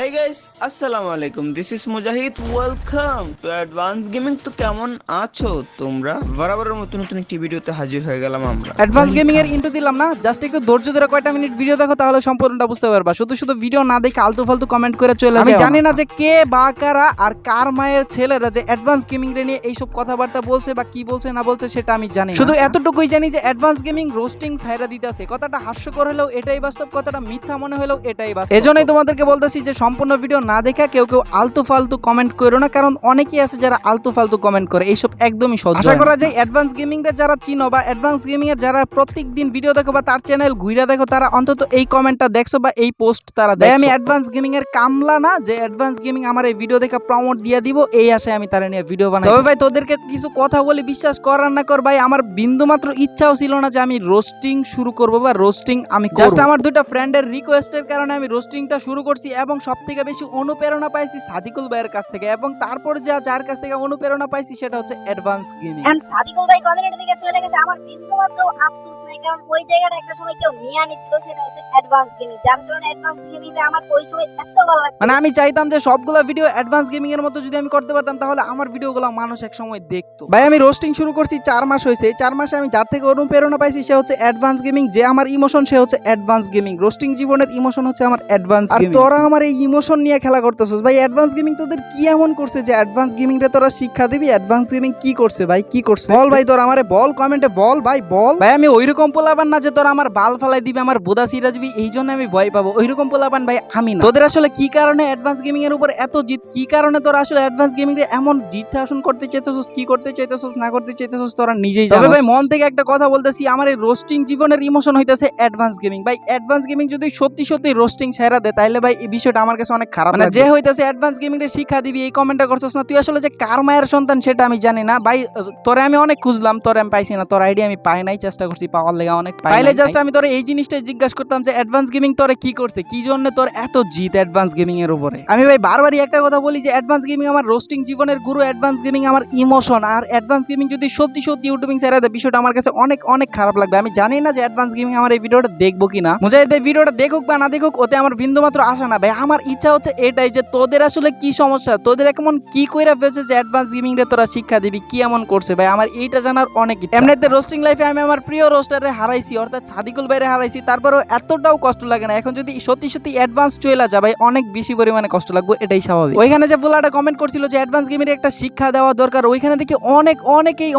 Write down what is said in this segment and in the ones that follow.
Hi guys, আসসালামু আলাইকুম। This is Mujahid. Welcome to advance gaming. তো কেমন আছো তোমরা? বরাবরের মতো নতুন একটি ভিডিওতে হাজির হয়ে গেলাম আমরা। অ্যাডভান্স গেমিং এর ইন্ট্রো দিলাম না, জাস্ট একটু ধৈর্য ধরে কয়টা মিনিট ভিডিও দেখো, তাহলে সম্পূর্ণটা বুঝতে পারবা। শুধু শুধু ভিডিও না দেখে আলতু ফালতু কমেন্ট করে চলে যাও। আমি জানি না যে কে বা কারা আর কার মায়ের ছেলেরা যে অ্যাডভান্স গেমিং রে নিয়ে এইসব কথাবার্তা বলছে বা কি বলছে না বলছে সেটা আমি জানি না। শুধু এতটুকুই জানি যে অ্যাডভান্স গেমিং রোস্টিং ছাইরা দিতেছে। কথাটা হাস্যকর হলেও এটাই বাস্তব, কথাটা মিথ্যা মনে হলেও এটাই বাস্তব। এজন্যই তোমাদেরকে বলতেছি যে সম্পূর্ণ ভিডিও না দেখা কেউ কেউ আলতু ফালতু কমেন্ট করো না, কারণ অনেকেই আছে যারা আলতু ফালতু কমেন্ট করে। এইসব একদমই সহ্য। আশা করা যায় অ্যাডভান্স গেমিং রে যারা চিনো বা অ্যাডভান্স গেমিং এর যারা প্রত্যেকদিন ভিডিও দেখো বা তার চ্যানেল ঘুরে দেখো, তারা অন্তত এই কমেন্টটা দেখছো বা এই পোস্ট তারা দেখো। আমি অ্যাডভান্স গেমিং এর কামলা না যে অ্যাডভান্স গেমিং আমার এই ভিডিও দেখা প্রমোট দিয়ে দিব, এই আশায় আমি তারা নিয়ে ভিডিও বানাই। তবে ভাই তোদেরকে কিছু কথা বলি, বিশ্বাস করার না কর ভাই, আমার বিন্দু মাত্র ইচ্ছাও ছিল না যে আমি রোস্টিং শুরু করব বা রোস্টিং আমি করব। জাস্ট আমার দুইটা ফ্রেন্ডের রিকোয়েস্টের কারণে আমি রোস্টিংটা শুরু করছি, এবং সবথেকে বেশি অনুপ্রেরণা পাইছি সাদিকুল ভাইয়ের কাছ থেকে, এবং তারপর যার কাছ থেকে অনুপ্রেরণা পাইছি সেটা হচ্ছে অ্যাডভান্স গেমিং। এন্ড সাদিকুল ভাই কমিউনিটি থেকে চলে গেছে, আমার বিন্দু মাত্র আফসোস নাই, কারণ ওই জায়গাটা একটা সময় কেউ নিয়ে আনিছিল, সেটা হচ্ছে অ্যাডভান্স গেমিং, যার কারণে অ্যাডভান্স গেমিং আমার ওই সময় এত ভালো লাগতো। মানে আমি চাইতাম যে সবগুলো ভিডিও অ্যাডভান্স গেমিং এর মতো যদি আমি করতে পারতাম, তাহলে আমার ভিডিওগুলো মানুষ এক সময় দেখতো। ভাই আমি রোস্টিং শুরু করছি 4 মাস হয়েছে। এই 4 মাসে আমি যার থেকে অনুপ্রেরণা পাইছি সে হচ্ছে অ্যাডভান্স গেমিং। যে আমার ইমোশন সে হচ্ছে অ্যাডভান্স গেমিং। রোস্টিং জীবনের ইমোশন হচ্ছে আমার অ্যাডভান্স গেমিং। আর তোরা আমার এই ইমোশন নিয়ে খেলা করতেছস ভাই। অ্যাডভান্স গেমিং তোদের কি এমন করছে যে অ্যাডভান্স গেমিং রে তোরা শিক্ষা দিবি? অ্যাডভান্স গেমিং কি করছে ভাই, কি করছে বল ভাই? তোরা আমারে বল, কমেন্টে বল ভাই, বল ভাই। আমি ওইরকম পোলাপান না যে তোরা আমার বাল ফালাই দিবি, আমার বোদা সিরা দিবি, এই জন্য আমি ভয় পাবো। ওইরকম পোলাপান ভাই আমি না। তোদের আসলে কি কারণে অ্যাডভান্স গেমিং এর উপর এত জিত? কি কারণে তোরা আসলে অ্যাডভান্স গেমিং রে এমন জিত শাসন করতে চাইতেছস? কি করতে চাইতেছস না করতে চাইতেছস তোরা নিজেই জানো। তবে ভাই মন থেকে একটা কথা বলতেছি, আমার এই রোস্টিং জীবনের ইমোশন হইতাছে অ্যাডভান্স গেমিং। ভাই অ্যাডভান্স গেমিং যদি সত্যি সত্যি রোস্টিং ছেড়া দেয়, তাহলে ভাই এই বিষয়টা আমার কাছে অনেক খারাপ লাগে। যে হইতাছে অ্যাডভান্স গেমিং রে শিক্ষা দিবি এই কমেন্টটা করছস না, তুই আসলে যে কার মায়ের সন্তান সেটা আমি জানি না ভাই। তোরে আমি অনেক খুঁজলাম, তোরে আমি পাইছি না। তোর আইডিয়া আমি পাই নাই, চেষ্টা করছি পাওয়ার লেগে অনেক পাইলে। জাস্ট আমি তোরে এই জিনিসটাই জিজ্ঞাসা করতাম যে অ্যাডভান্স গেমিং তোরে কি করছে, কি জন্য তোর এত জিত অ্যাডভান্স গেমিং এর উপরে? আমি ভাই বারবারই একটা কথা বলি যে অ্যাডভান্স গেমিং আমার রোস্টিং জীবনের গুরু, অ্যাডভান্স গেমিং আমার ইমোশন। আর অ্যাডভান্স গেমিং যদি সত্যি সত্যি ইউটিউবিং ছেড়ে দেয়, বিষয়টা আমার কাছে অনেক অনেক খারাপ লাগবে। আমি জানি না যে অ্যাডভান্স গেমিং আমার এই ভিডিওটা দেখবো কিনা। মুজাহিদ ভাই ভিডিওটা দেখুক বা না দেখুক, ওতে আমার বিন্দু মাত্র আশা না ভাই। আমার ইচ্ছা হচ্ছে এটাই যে তোদের আসলে কি সমস্যা, তোদের এমন কি কইরা ফেলছে যে অ্যাডভান্স গেমিং রে তোরা শিক্ষা দিবি, কি এমন করছে ভাই? আমার এইটা জানার অনেক ইচ্ছা। এমনিতে রোস্টিং লাইফে আমি আমার প্রিয় রোস্টারে হারাইছি, অর্থাৎ সাদিকুল ভাইরে হারাইছি, তারপরেও এতটাও কষ্ট লাগে না। এখন যদি সত্যি সত্যি অ্যাডভান্স চলে যায় ভাই, অনেক বেশি পরিমাণে কষ্ট লাগবে, এটাই স্বাভাবিক। ওইখানে যে ফুলাটা কমেন্ট করছিল যে অ্যাডভান্স গেমিং একটা শিক্ষা দেওয়া দরকার, ওইখানে দেখি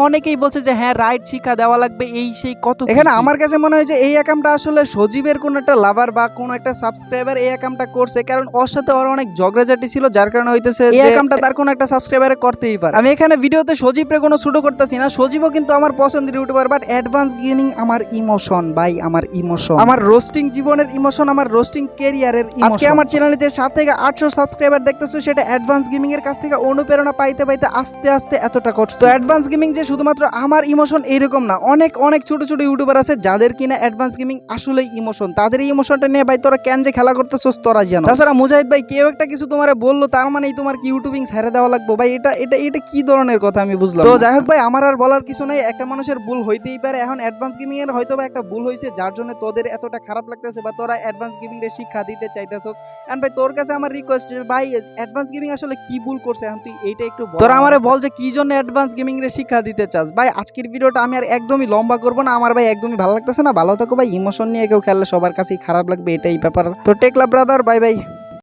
অনেকেই বলছে যে হ্যাঁ রাইট, শিক্ষা দেওয়া লাগবে, এই সেই কত। এখানে আমার কাছে মনে হয় যে এই অ্যাকাউন্টটা আসলে সজীবের কোন একটা লাভার বা কোন একটা সাবস্ক্রাইবার এই অ্যাকাউন্টটা করছে, কারণ ওর সাথে ওর অনেক ঝগড়াঝাটি ছিল, যার কারণে হইতেছে এই অ্যাকাউন্টটা তার কোন একটা সাবস্ক্রাইবারে করতেই পারে। আমি এখানে ভিডিওতে সজীবরে কোনো শুরু করতেছি না, সজীবও কিন্তু আমার পছন্দের ইউটিউবার, বাট অ্যাডভান্স গেমিং আমার ইমোশন ভাই, আমার ইমোশন, আমার রোস্টিং জীবনের ইমোশন, আমার রোস্টিং ক্যারিয়ারের ইমোশন। আজকে আমার চ্যানেলে যে 7 থেকে 800 সাবস্ক্রাইবার দেখতেছো, সেটা অ্যাডভান্স গেমিং এর কাছ থেকে অনুপ্রেরণা পাইতে পাইতে আস্তে আস্তে এতটা করছে। তো অ্যাডভান্স গেমিং যে শুধুমাত্র আমার ইমোশন এরকম না, অনেক ছোট ছোট ইউটিউবার আছে যাদের কিনা অ্যাডভান্স গেমিং আসলে ইমোশন। তাদের এই ইমোশনটা নিয়ে ভাই তোরা কেন যে খেলা করতেছস তোরা জানো। তাছাড়া মুজাহিদ ভাই কেউ একটা কিছু তোমারে বললো তার মানেই তোমার কি ইউটিউবিং ছেড়ে দেওয়া লাগবে ভাই? এটা কি ধরনের কথা আমি বুঝলাম। তো যাই হোক ভাই, আমার আর বলার কিছু নাই। একটা মানুষের ভুল হইতেই পারে। এখন অ্যাডভান্স গেমিং এর হয়তো বা একটা ভুল হয়েছে, যার জন্য তোদের এতটা খারাপ লাগতেছে বা তোরা অ্যাডভান্স গেমিং এর শিক্ষা দিতে চাইতেছস। এন্ড ভাই তোর কাছে আমার রিকোয়েস্ট, ভাই অ্যাডভান্স গেমিং আসলে কি ভুল করছে, এখন তুই এইটা একটু বল। তোরা আমারে বল যে কি জন্য অ্যাডভান্স গেমিং এর শিক্ষা দিতে চাস। ভাই আজকের ভিডিওটা আমি আর একদমই লম্বা করব না, আমার ভাই একদমই ভালো লাগতেছে না। ভালো থাকো ভাই, ইমোশন নিয়ে কেউ খেললে সবার কাছেই খারাপ লাগবে, এটাই ব্যাপার। তো টেক লাভ ব্রাদার, বাই বাই।